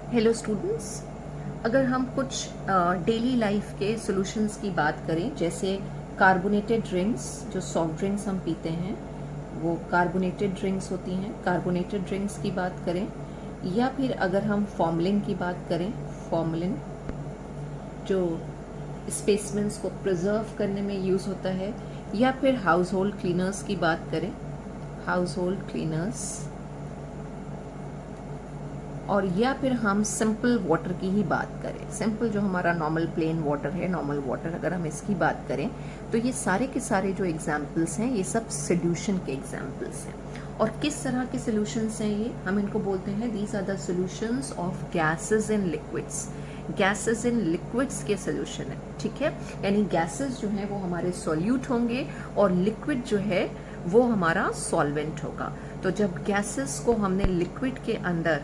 Hello students, अगर हम कुछ डेली लाइफ के सॉल्यूशंस की बात करें, जैसे कार्बोनेटेड ड्रिंक्स, जो सॉफ्ट ड्रिंक्स हम पीते हैं वो कार्बोनेटेड ड्रिंक्स होती हैं, कार्बोनेटेड ड्रिंक्स की बात करें, या फिर अगर हम फॉर्मलिन की बात करें, फॉर्मलिन जो स्पेसिमेंस को प्रिजर्व करने में यूज़ होता है, या फिर हाउस होल्ड क्लीनर्स की बात करें, हाउस होल्ड क्लीनर्स, और या फिर हम सिंपल वाटर की ही बात करें, सिंपल जो हमारा नॉर्मल प्लेन वाटर है, नॉर्मल वाटर, अगर हम इसकी बात करें तो ये सारे के सारे जो एग्जाम्पल्स हैं ये सब सोल्यूशन के एग्जाम्पल्स हैं। और किस तरह के सोल्यूशंस हैं ये, हम इनको बोलते हैं these are the solutions of gases in liquids. Gases in liquids के सोल्यूशन है, ठीक है। यानी गैसेस जो है वो हमारे सॉल्यूट होंगे और लिक्विड जो है वो हमारा सॉल्वेंट होगा। तो जब गैसेस को हमने लिक्विड के अंदर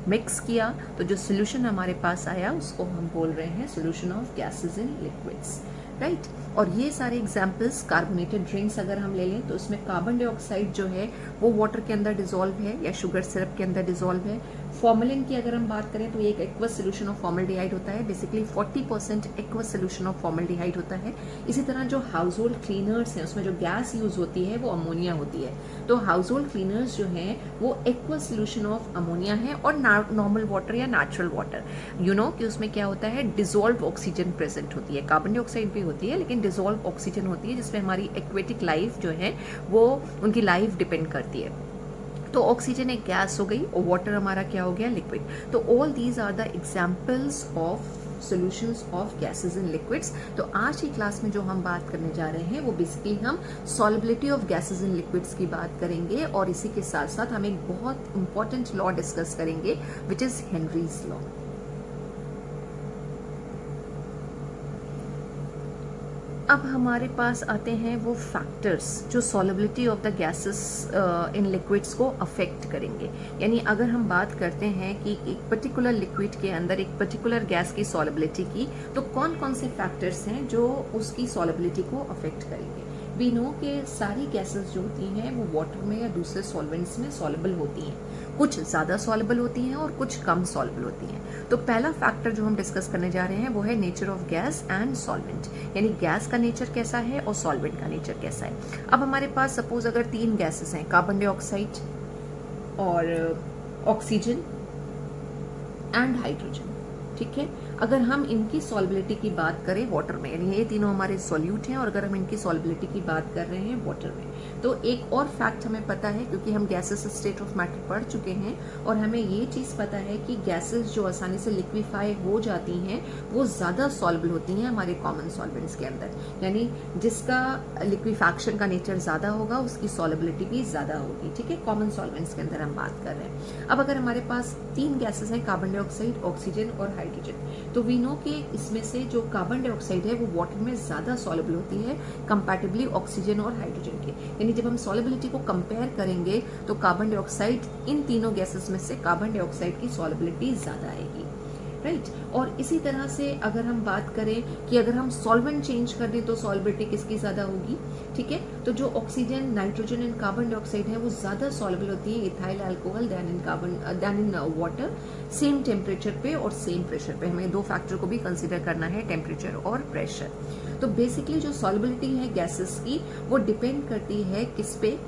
मिक्स किया तो जो सोल्यूशन हमारे पास आया उसको हम बोल रहे हैं solution of gases in liquids, right. और ये सारे एग्जाम्पल्स कार्बोनेटेड ड्रिंक्स अगर हम ले लें तो उसमें कार्बन डाइऑक्साइड जो है वो वाटर के अंदर डिसॉल्व है या शुगर सिरप के अंदर डिसॉल्व है। फॉर्मलिन की अगर हम बात करें तो ये एक एक्वस सोल्यूशन ऑफ फॉर्मल्डिहाइड होता है, basically 40% aqueous solution of formaldehyde होता है। इसी तरह जो हाउस होल्ड क्लीनर्स हैं उसमें जो गैस यूज होती है वो अमोनिया होती है। तो हाउस होल्ड क्लीनर्स जो हैं वो एक्वस सोल्यूशन ऑफ अमोनिया है और नॉर्मल वाटर या नेचुरल वाटर, यू नो कि उसमें क्या होता है, डिसॉल्व ऑक्सीजन प्रेजेंट होती है, कार्बन डाइऑक्साइड भी होती है लेकिन डिसॉल्व ऑक्सीजन होती है, जिसमें हमारी एक्वेटिक लाइफ जो है वो उनकी लाइफ डिपेंड करती है। तो ऑक्सीजन एक गैस हो गई और वाटर हमारा क्या हो गया, लिक्विड। तो all these are the examples of solutions of gases in liquids. तो आज की क्लास में जो हम बात करने जा रहे हैं वो बेसिकली हम solubility of gases in liquids की बात करेंगे, और इसी के साथ साथ हम एक बहुत इंपॉर्टेंट लॉ डिस्कस करेंगे विच इज हेनरीज लॉ। अब हमारे पास आते हैं वो फैक्टर्स जो solubility of the gases in liquids को अफेक्ट करेंगे। यानी अगर हम बात करते हैं कि एक पर्टिकुलर लिक्विड के अंदर एक पर्टिकुलर गैस की सॉल्युबिलिटी की, तो कौन कौन से फैक्टर्स हैं जो उसकी सॉल्युबिलिटी को अफेक्ट करेंगे। वी नो कि सारी गैसेस जो होती हैं वो वाटर में या दूसरे सॉल्वेंट्स में सॉल्युबल होती हैं, कुछ ज्यादा सॉल्युबल होती हैं और कुछ कम सॉल्युबल होती हैं। तो पहला फैक्टर जो हम डिस्कस करने जा रहे हैं वो है nature of gas and solvent, यानी गैस का नेचर कैसा है और सॉल्वेंट का नेचर कैसा है। अब हमारे पास सपोज अगर 3 गैसेस हैं, कार्बन डाइऑक्साइड और ऑक्सीजन एंड हाइड्रोजन, ठीक है। अगर हम इनकी सॉल्युबिलिटी की बात करें वाटर में, यानी ये तीनों हमारे सॉल्यूट हैं, और अगर हम इनकी सॉल्युबिलिटी की बात कर रहे हैं वाटर में, तो एक और फैक्ट हमें पता है, क्योंकि हम गैसेस स्टेट ऑफ मैटर पढ़ चुके हैं और हमें ये चीज पता है कि गैसेस जो आसानी से लिक्विफाई हो जाती हैं वो ज्यादा सॉल्युबल होती हैं हमारे कॉमन सॉल्वेंट्स के अंदर, यानी जिसका लिक्विफैक्शन का नेचर ज्यादा होगा उसकी सॉल्युबिलिटी भी ज्यादा होगी, ठीक है। कॉमन सॉल्वेंट्स के अंदर हम बात कर रहे हैं। अब अगर हमारे पास 3 गैसेस हैं, कार्बन डाइऑक्साइड, ऑक्सीजन और हाइड्रोजन, तो वी नो कि इसमें से जो कार्बन डाइऑक्साइड है वो वाटर में ज्यादा सॉल्युबल होती है कंपैरेटिवली ऑक्सीजन और हाइड्रोजन के। यानी जब हम सॉल्युबिलिटी को कंपेयर करेंगे तो कार्बन डाइऑक्साइड, इन तीनों गैसेस में से कार्बन डाइऑक्साइड की सॉल्युबिलिटी ज्यादा आएगी, राइट। और इसी तरह से अगर हम बात करें कि अगर हम सॉल्वेंट चेंज कर दें तो सॉल्युबिलिटी किसकी ज्यादा होगी, ठीक है। तो जो oxygen, nitrogen and carbon dioxide है वो ज्यादा सॉल्युबल होती है ethyl alcohol than in water, same temperature पे और सेम प्रेशर पे। हमें 2 फैक्टर को भी कंसिडर करना है, टेम्परेचर और प्रेशर। तो बेसिकली जो सॉल्युबिलिटी है गैसेस की वो डिपेंड करती है किस पे,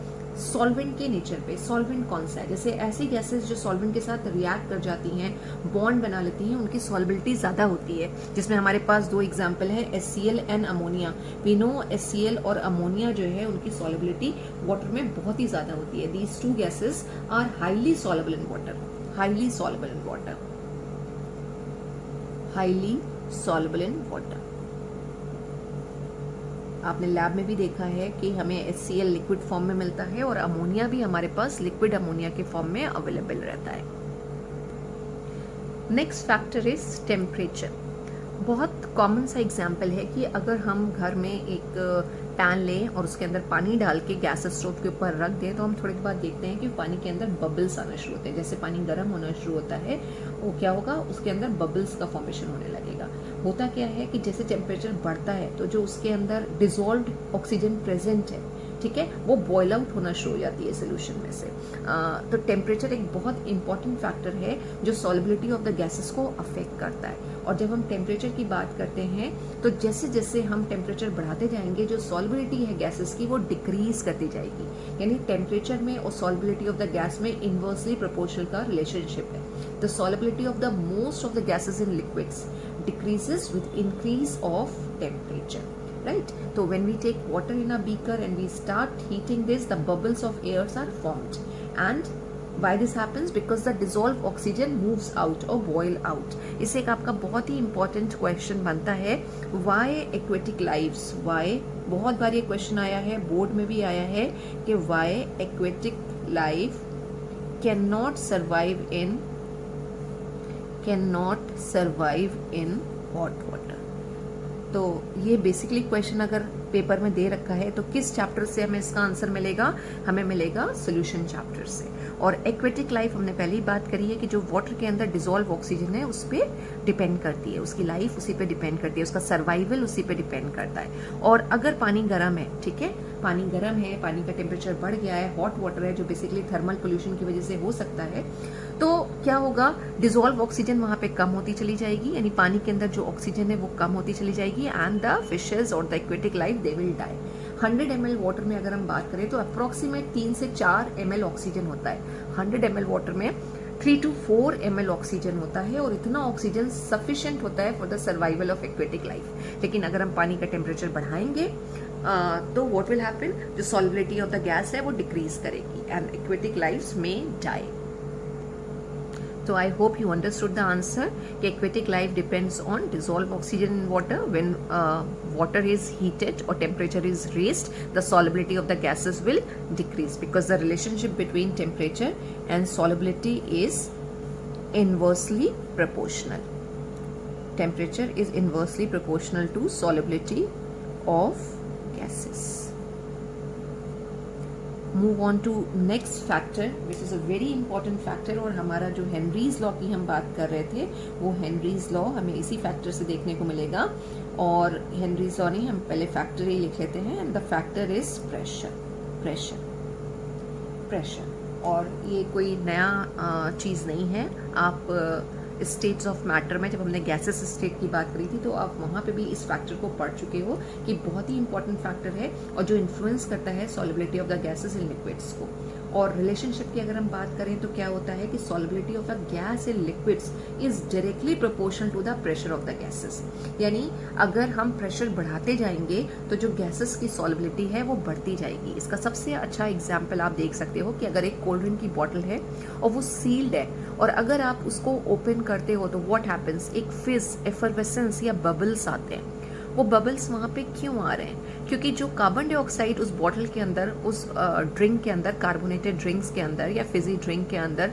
सॉल्वेंट के नेचर पे। सॉल्वेंट कौन सा है, जैसे ऐसी गैसेस जो सॉल्वेंट के साथ रिएक्ट कर जाती हैं, बॉन्ड बना लेती हैं, उनकी सॉल्युबिलिटी ज्यादा होती है, जिसमें हमारे पास 2 एग्जांपल है, HCl and ammonia. We know HCl और अमोनिया जो है उनकी सॉल्युबिलिटी वाटर में बहुत ही ज्यादा होती है। These 2 gases are highly soluble in water, highly soluble in water, highly soluble in water. आपने लैब में भी देखा है कि हमें HCl लिक्विड फॉर्म में मिलता है और अमोनिया भी हमारे पास लिक्विड अमोनिया के फॉर्म में अवेलेबल रहता है। Next factor is temperature. बहुत कॉमन सा एग्जाम्पल है कि अगर हम घर में एक पैन लें और उसके अंदर पानी डाल के गैस स्टोव के ऊपर रख दें तो हम थोड़ी देर बाद देखते हैं कि पानी के अंदर बबल्स आना शुरू होते हैं। जैसे पानी गर्म होना शुरू होता है वो क्या होगा, उसके अंदर बबल्स का फॉर्मेशन होने लगेगा। होता क्या है कि जैसे टेम्परेचर बढ़ता है तो जो उसके अंदर डिसॉल्व्ड ऑक्सीजन प्रेजेंट है ठीक है, वो बॉयल आउट होना शुरू हो जाती है सोल्यूशन में से। तो टेम्परेचर एक बहुत इंपॉर्टेंट फैक्टर है जो सॉल्युबिलिटी ऑफ द गैसेस को अफेक्ट करता है। और जब हम टेम्परेचर की बात करते हैं तो जैसे जैसे हम टेम्परेचर बढ़ाते जाएंगे जो सॉल्युबिलिटी है गैसेस की वो डिक्रीज करती जाएगी, यानी टेम्परेचर में और सॉल्युबिलिटी ऑफ द गैस में इनवर्सली प्रोपोर्शनल का रिलेशनशिप है। The solubility of the most of the gases in liquids decreases with increase of temperature, right? So when we take water in a beaker and we start heating this, the bubbles of airs are formed, and why this happens? Because the dissolved oxygen moves out or boil out. इससे एक आपका बहुत ही important question बनता है, why aquatic lives? Why? बहुत बार ये question आया है, बोर्ड में भी आया है कि why aquatic life cannot survive in hot water. तो ये बेसिकली क्वेश्चन अगर पेपर में दे रखा है तो किस चैप्टर से हमें इसका आंसर मिलेगा? हमें मिलेगा सोल्यूशन चैप्टर से। और एक्वेटिक लाइफ हमने पहले ही बात करी है कि जो वाटर के अंदर डिसॉल्व ऑक्सीजन है उस पर डिपेंड करती है, उसकी लाइफ उसी पे डिपेंड करती है, उसका सर्वाइवल उसी पे डिपेंड करता है। और अगर पानी गर्म है, ठीक है, पानी गर्म है, पानी का टेम्परेचर बढ़ गया है, हॉट वाटर है जो बेसिकली थर्मल पोल्यूशन की वजह से हो सकता है, तो क्या होगा? डिसॉल्व ऑक्सीजन वहां पे कम होती चली जाएगी, यानी पानी के अंदर जो ऑक्सीजन है वो कम होती चली जाएगी, एंड द फिशेज और the aquatic life they will die. 100 ml water में अगर हम बात करें तो अप्रोक्सीमेट 3 से 4 ml ऑक्सीजन होता है। 100 ml वाटर में 3 to 4 ml ऑक्सीजन होता है, और इतना ऑक्सीजन सफिशिएंट होता है for the survival of aquatic life. लेकिन अगर हम पानी का टेम्परेचर बढ़ाएंगे तो व्हाट विल हैपन? जो सॉल्युबिलिटी ऑफ द गैस है वो डिक्रीज करेगी एंड एक्वेटिक लाइफ में die. So I hope you understood the answer. Aquatic life depends on dissolved oxygen in water. When water is heated or temperature is raised, the solubility of the gases will decrease because the relationship between temperature and solubility is inversely proportional. Temperature is inversely proportional to solubility of gases. Move on to next factor, which is a very important factor. और हमारा जो Henry's law की हम बात कर रहे थे वो हेनरीज लॉ हमें इसी फैक्टर से देखने को मिलेगा। और हेनरीज लॉ नहीं, हम पहले फैक्टर ही लिख लेते हैं, and the factor is pressure. Pressure pressure और ये कोई नया चीज़ नहीं है। आप स्टेट्स ऑफ मैटर में जब हमने गैसेस स्टेट की बात करी थी तो आप वहाँ पे भी इस फैक्टर को पढ़ चुके हो कि बहुत ही इंपॉर्टेंट फैक्टर है और जो इन्फ्लुएंस करता है solubility of the gases in liquids को। और रिलेशनशिप की अगर हम बात करें तो क्या होता है कि solubility of a gas in liquids is directly proportional to the pressure of the gases. यानी अगर हम प्रेशर बढ़ाते जाएंगे तो जो गैसेस की सॉल्युबिलिटी है वो बढ़ती जाएगी। इसका सबसे अच्छा एग्जाम्पल आप देख सकते हो कि अगर एक कोल्ड ड्रिंक की बॉटल है और वो सील्ड है और अगर आप उसको ओपन करते हो तो व्हाट हैपेंस? एक फिज, एफरवेसेंस या बबल्स आते हैं। वो बबल्स वहाँ पे क्यों आ रहे हैं? क्योंकि जो कार्बन डाइऑक्साइड उस बॉटल के अंदर, उस ड्रिंक के अंदर, कार्बोनेटेड ड्रिंक्स के अंदर या फिजी ड्रिंक के अंदर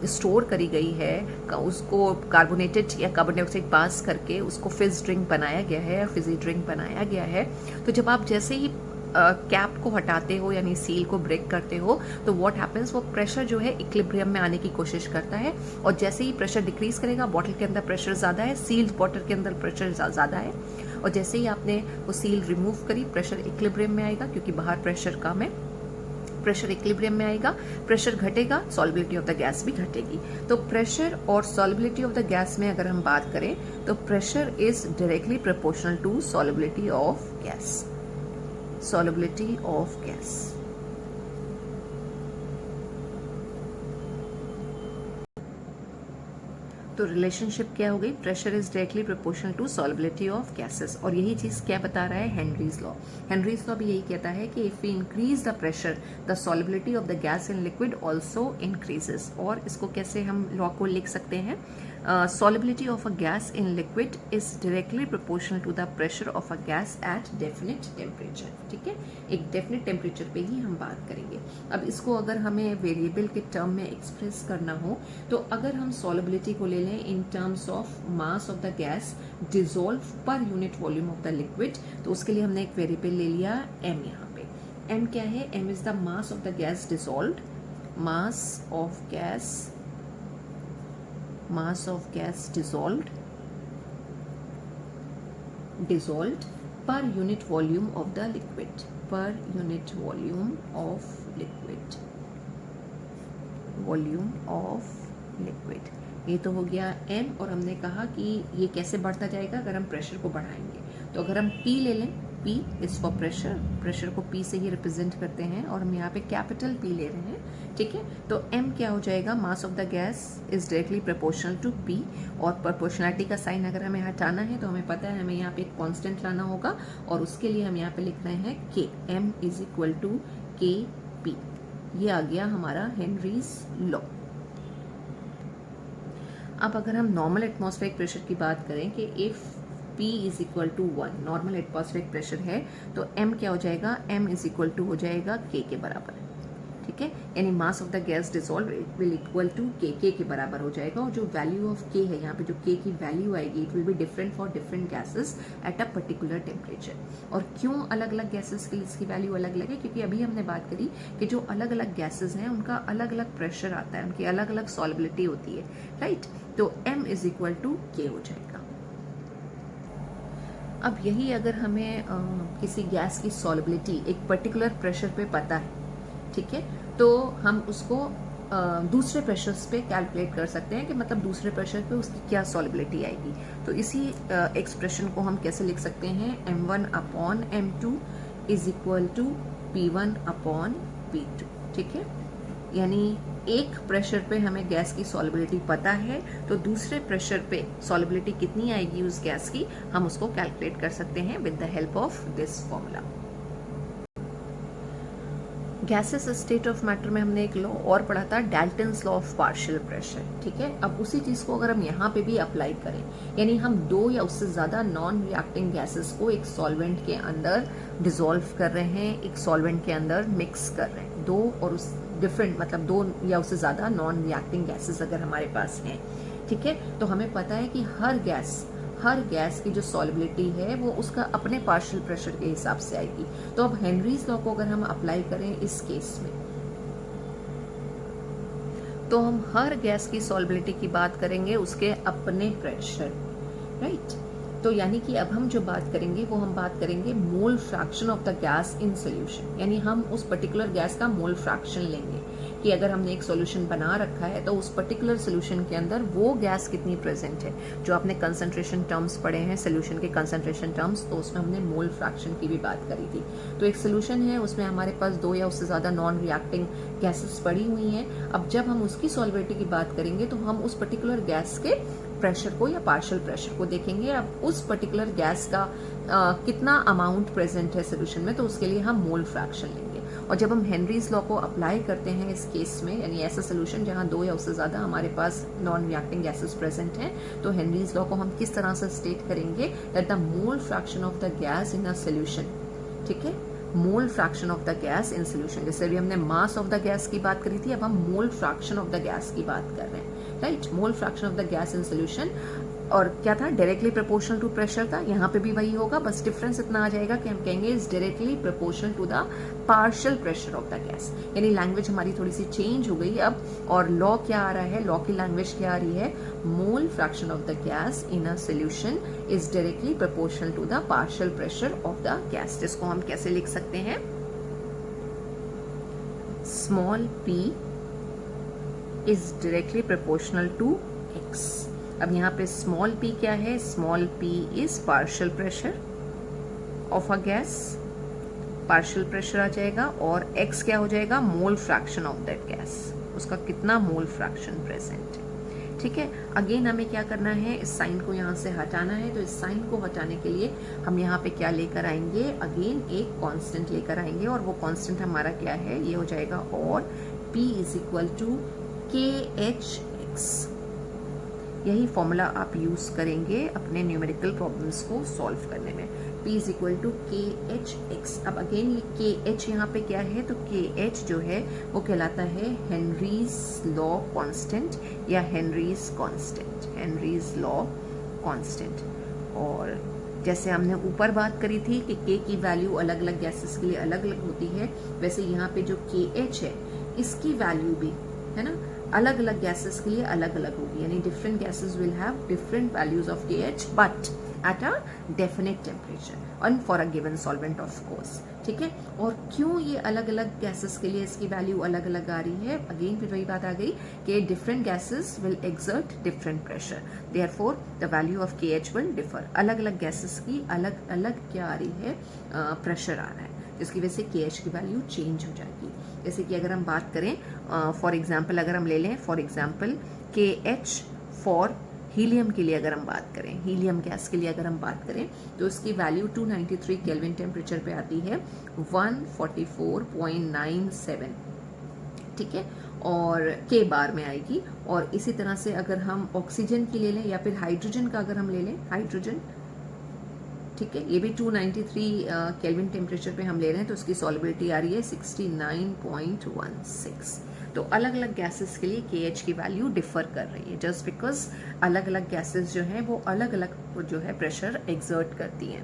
स्टोर करी गई है, उसको कार्बोनेटेड या कार्बन डाइऑक्साइड पास करके उसको फिज ड्रिंक बनाया गया है या फिजी ड्रिंक बनाया गया है। तो जब आप जैसे ही कैप को हटाते हो यानी सील को ब्रेक करते हो तो व्हाट हैपेंस? वो प्रेशर जो है इक्विलिब्रियम में आने की कोशिश करता है, और जैसे ही प्रेशर डिक्रीज करेगा, बॉटल के अंदर प्रेशर ज़्यादा है, सील्ड बॉटल के अंदर प्रेशर ज़्यादा है, और जैसे ही आपने वो सील रिमूव करी प्रेशर इक्विलिब्रियम में आएगा, क्योंकि बाहर प्रेशर कम है, प्रेशर इक्विलिब्रियम में आएगा, प्रेशर घटेगा, सॉल्युबिलिटी ऑफ द गैस भी घटेगी। तो प्रेशर और सॉल्युबिलिटी ऑफ द गैस में अगर हम बात करें तो pressure is directly proportional to solubility of gas. Solubility of gas. तो रिलेशनशिप क्या हो गई? Pressure is directly proportional to solubility of gases. और यही चीज क्या बता रहा है? Henry's law. हेनरीज लॉ भी यही कहता है कि if we increase the pressure the solubility of the gas in liquid also increases. और इसको कैसे हम लॉ को लिख सकते हैं? solubility of a gas in liquid is directly proportional to the pressure of a gas at definite temperature। ठीक है, एक डेफिनेट टेम्परेचर पे ही हम बात करेंगे। अब इसको अगर हमें वेरिएबल के टर्म में एक्सप्रेस करना हो तो अगर हम solubility को ले लें in terms of mass of the gas dissolve per unit volume of the liquid, तो उसके लिए हमने एक वेरिएबल ले लिया m। यहाँ पे m क्या है? m is the mass of the gas dissolved, mass of gas dissolved per unit volume of the liquid, per unit volume of liquid, volume of liquid. ये तो हो गया m, और हमने कहा कि ये कैसे बढ़ता जाएगा अगर हम प्रेशर को बढ़ाएंगे। तो अगर हम P ले लें, P is for pressure, pressure को P से ही रिप्रेजेंट करते हैं और हम यहाँ पे कैपिटल P ले रहे हैं, ठीक है। तो m क्या हो जाएगा, mass of the gas is directly proportional to P, और प्रोपोर्शनलिटी का साइन अगर हमें हटाना है तो हमें पता है हमें यहाँ पे एक कांस्टेंट लाना होगा, और उसके लिए हम यहाँ पे लिख रहे हैं K, m is equal to KP। ये आ गया हमारा हेनरीज लॉ। अब अगर हम नॉर्मल एटमॉस्फेरिक प्रेशर की बात करें कि if P is equal to 1 normal atmospheric pressure है, तो M क्या हो जाएगा, M इज इक्वल टू हो जाएगा K के बराबर, ठीक है। यानी mass of the gas dissolve will equal to K के बराबर हो जाएगा, और जो वैल्यू ऑफ K है यहाँ पे जो K की वैल्यू आएगी, it will be different for different gases at a particular temperature. और क्यों अलग अलग गैसेस की इसकी वैल्यू अलग अलग है, क्योंकि अभी हमने बात करी कि जो अलग अलग गैसेस हैं उनका अलग अलग प्रेशर आता है, उनकी अलग अलग सॉल्युबिलिटी होती है, राइट। तो M is equal to K हो जाएगा। अब यही अगर हमें किसी गैस की सॉल्युबिलिटी एक पर्टिकुलर प्रेशर पे पता है, ठीक है, तो हम उसको दूसरे प्रेशर्स पे कैलकुलेट कर सकते हैं कि मतलब दूसरे प्रेशर पे उसकी क्या सॉल्युबिलिटी आएगी। तो इसी एक्सप्रेशन को हम कैसे लिख सकते हैं, m1 upon m2 is equal to p1 upon p2, ठीक है। यानी एक प्रेशर पे हमें गैस की सॉल्युबिलिटी पता है, तो दूसरे प्रेशर पे सॉल्युबिलिटी कितनी आएगी उस गैस की, हम उसको कैलकुलेट कर सकते हैं with the help of this formula. Gases state of matter में हमने एक लॉ और पढ़ा था, Dalton's law of partial pressure, ठीक है। अब उसी चीज को अगर हम यहाँ पे भी अप्लाई करें, यानी हम दो या उससे ज्यादा नॉन रिएक्टिंग गैसेस को एक सॉल्वेंट के अंदर डिसॉल्व कर रहे हैं, एक सॉल्वेंट के अंदर मिक्स कर रहे हैं, दो और उस डिफरेंट मतलब दो या उससे ज्यादा नॉन रिएक्टिंग गैसेस अगर हमारे पास हैं, ठीक है, तो हमें पता है कि हर गैस की जो सॉल्युबिलिटी है वो उसका अपने पार्शियल प्रेशर के हिसाब से आएगी। तो अब हेनरीज लॉ को अगर हम अप्लाई करें इस केस में, तो हम हर गैस की सॉल्युबिलिटी की बात करेंगे उसके अपने प्रेशर, राइट। तो यानी कि अब हम जो बात करेंगे वो हम बात करेंगे मोल fraction of the gas in solution, यानी हम उस पर्टिकुलर गैस का मोल फ्रैक्शन लेंगे कि अगर हमने एक सॉल्यूशन बना रखा है तो उस पर्टिकुलर सॉल्यूशन के अंदर वो गैस कितनी प्रेजेंट है। जो आपने कंसंट्रेशन टर्म्स पढ़े हैं, सॉल्यूशन के कंसंट्रेशन टर्म्स, तो उसमें हमने मोल फ्रैक्शन की भी बात करी थी। तो एक सॉल्यूशन है, उसमें हमारे पास दो या उससे ज्यादा नॉन रिएक्टिंग गैसेस पड़ी हुई हैं। अब जब हम उसकी सॉल्युबिलिटी की बात करेंगे तो हम उस पर्टिकुलर गैस के प्रेशर को या पार्शियल प्रेशर को देखेंगे। अब उस पर्टिकुलर गैस का कितना अमाउंट प्रेजेंट है सोल्यूशन में, तो उसके लिए हम मोल फ्रैक्शन लेंगे। और जब हम हेनरीज लॉ को अप्लाई करते हैं इस केस में, यानी ऐसा सोल्यूशन जहां दो या उससे ज्यादा हमारे पास नॉन रिएक्टिंग गैसेस प्रेजेंट हैं, तो हेनरीज लॉ को हम किस तरह से स्टेट करेंगे, that the mole fraction of the gas in a solution, ठीक है, mole fraction of the gas in solution. जैसे अभी हमने मास ऑफ द गैस की बात करी थी, अब हम मोल फ्रैक्शन ऑफ द गैस की बात कर रहे हैं, right. Mole fraction of the gas in solution, और क्या था, डायरेक्टली प्रोपोर्शनल टू प्रेशर था, यहाँ पे भी वही होगा, बस डिफरेंस इतना आ जाएगा कि हम कहेंगे is directly proportional to the partial pressure of the gas. यानी लैंग्वेज हमारी थोड़ी सी चेंज हो गई अब, और लॉ क्या आ रहा है, लॉ की लैंग्वेज क्या आ रही है, mole fraction of the gas in a solution is directly proportional to the partial pressure of the gas. जिसको हम कैसे लिख सकते हैं, small p is directly proportional to x। अब यहाँ पे स्मॉल p क्या है, small p is partial pressure of a gas, partial pressure आ जाएगा, और x क्या हो जाएगा, mole fraction of that gas, उसका कितना मोल फ्रैक्शन प्रेजेंट है, ठीक है। अगेन हमें क्या करना है, इस साइन को यहाँ से हटाना है। तो इस साइन को हटाने के लिए हम यहाँ पे क्या लेकर आएंगे, अगेन एक कांस्टेंट लेकर आएंगे, और वो कांस्टेंट हमारा क्या है, ये हो जाएगा, और p is equal to KHX। यही फॉर्मूला आप यूज करेंगे अपने न्यूमेरिकल प्रॉब्लम्स को सॉल्व करने में, P is equal to KHX। अब अगेन ये KH यहाँ पे क्या है, तो KH जो है वो कहलाता है हेनरीज लॉ कांस्टेंट या Henrys constant, Henry's law constant. और जैसे हमने ऊपर बात करी थी कि K की वैल्यू अलग अलग गैसेस के लिए अलग अलग होती है, वैसे यहाँ पे जो KH है इसकी वैल्यू भी है ना अलग अलग गैसेस के लिए अलग अलग होगी, यानी different gases will have different values of KH, but at a definite temperature and for a given solvent of course. ठीक है, और क्यों ये अलग अलग गैसेस के लिए इसकी वैल्यू अलग अलग आ रही है? अगेन फिर वही बात आ गई कि different gases will exert different pressure, therefore the value of KH will differ. अलग अलग गैसेस की अलग अलग क्या आ रही है, प्रेशर आ रहा है, जिसकी वजह से KH की वैल्यू चेंज हो जाएगी. जैसे कि अगर हम बात करें फॉर एग्जाम्पल, अगर हम ले लें for example KH for helium के लिए अगर हम बात करें, हीलियम गैस के लिए अगर हम बात करें तो उसकी वैल्यू 293 केल्विन टेम्परेचर पे आती है 144.97. ठीक है, और K बार में आएगी. और इसी तरह से अगर हम ऑक्सीजन की ले लें या फिर हाइड्रोजन का अगर हम ले लें, हाइड्रोजन, ठीक है, ये भी 293 केल्विन टेम्परेचर पे हम ले रहे हैं तो उसकी सॉल्युबिलिटी आ रही है 69.16. तो अलग अलग गैसेस के लिए KH की वैल्यू डिफर कर रही है, जस्ट बिकॉज अलग अलग गैसेस जो हैं वो अलग अलग जो है प्रेशर एक्सर्ट करती हैं.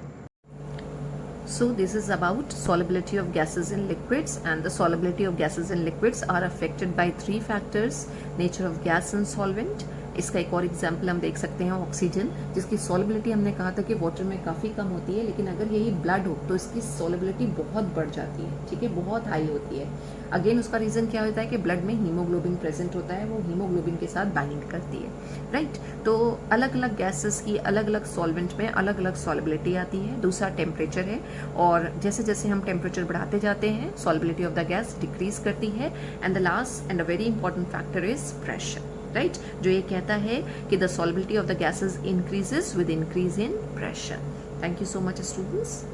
So this is about solubility of gases in liquids, and the solubility of gases in liquids are affected by three factors: nature of gas and solvent. इसका एक और एग्जाम्पल हम देख सकते हैं ऑक्सीजन, जिसकी सॉलिबिलिटी हमने कहा था कि वाटर में काफ़ी कम होती है, लेकिन अगर यही ब्लड हो तो इसकी सॉलिबिलिटी बहुत बढ़ जाती है. ठीक है, बहुत हाई होती है. अगेन उसका रीज़न क्या होता है कि ब्लड में हीमोग्लोबिन प्रेजेंट होता है, वो हीमोग्लोबिन के साथ बाइंड करती है. राइट, तो अलग अलग गैसेस की अलग अलग सॉल्वेंट में अलग अलग सॉलिबिलिटी आती है. दूसरा टेम्परेचर है, और जैसे जैसे हम टेम्परेचर बढ़ाते जाते हैं solubility of the gas decrease करती है. And the last and a very important factor is pressure, right, जो ये कहता है कि the solubility of the gases increases with increase in pressure. Thank you so much students.